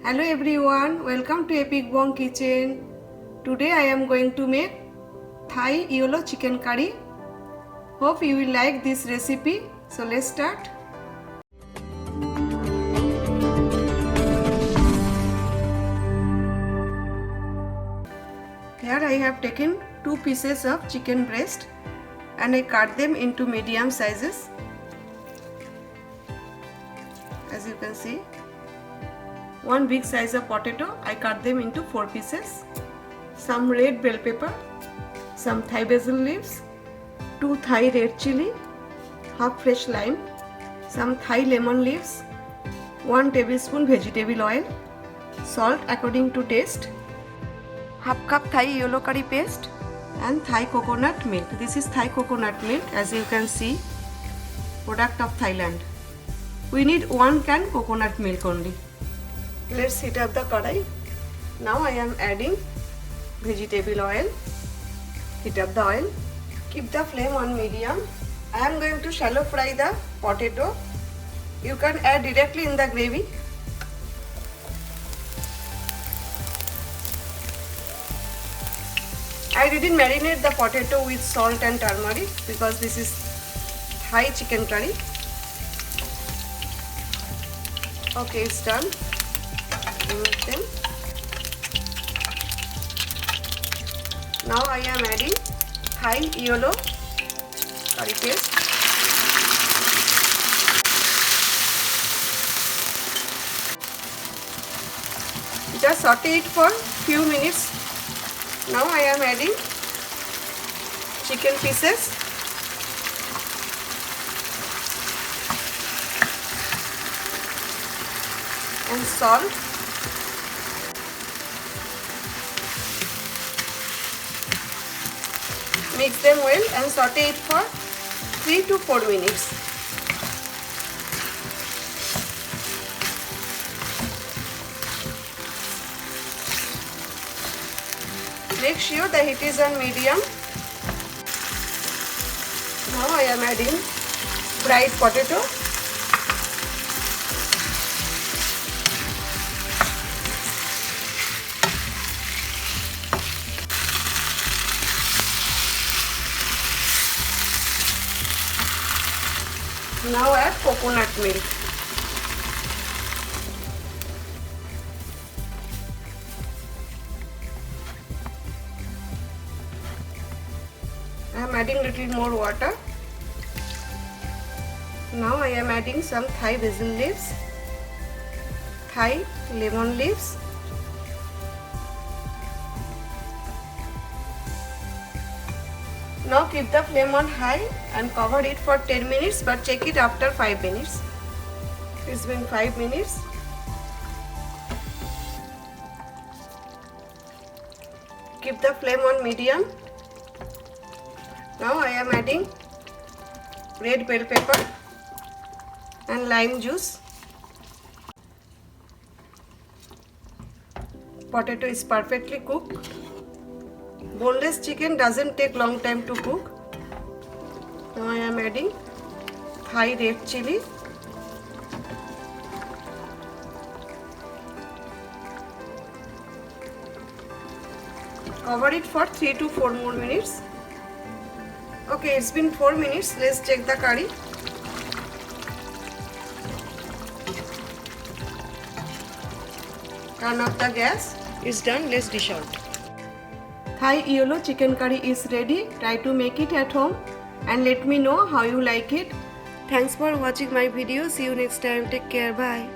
Hello everyone, welcome to Epic Bong Kitchen. Today I am going to make Thai yellow chicken curry. Hope you will like this recipe. So let's start. Here I have taken 2 pieces of chicken breast and I cut them into medium sizes. As you can see, 1 big size of potato, I cut them into 4 pieces. Some red bell pepper, some Thai basil leaves, 2 Thai red chili, half fresh lime, some Thai lemon leaves, 1 tablespoon vegetable oil, salt according to taste, half cup Thai yellow curry paste and Thai coconut milk. This is Thai coconut milk, as you can see, product of Thailand. We need 1 can coconut milk only. Let's heat up the kadai. Now I am adding vegetable oil. Heat up the oil. Keep the flame on medium. I am going to shallow fry the potato. You can add directly in the gravy. I didn't marinate the potato with salt and turmeric because this is Thai chicken curry. Okay, it's done. Remove them. Now I am adding Thai yellow curry paste. Just saute it for few minutes. Now I am adding chicken pieces. And salt. Mix them well and saute it for 3 to 4 minutes. Make sure the heat is on medium. Now I am adding fried potato. Now add coconut milk. I am adding little more water. Now I am adding some Thai basil leaves, Thai lemon leaves, now keep the flame on high and cover it for 10 minutes, but check it after 5 minutes. It's been 5 minutes. Keep the flame on medium. Now I am adding red bell pepper and lime juice. Potato is perfectly cooked. Boneless chicken doesn't take long time to cook. Now I am adding Thai red chili. Cover it for 3 to 4 more minutes. Okay, it's been 4 minutes. Let's check the curry. Turn off the gas. It's done. Let's dish out. Thai yellow chicken curry is ready. Try to make it at home and let me know how you like it. Thanks for watching my video. See you next time. Take care. Bye.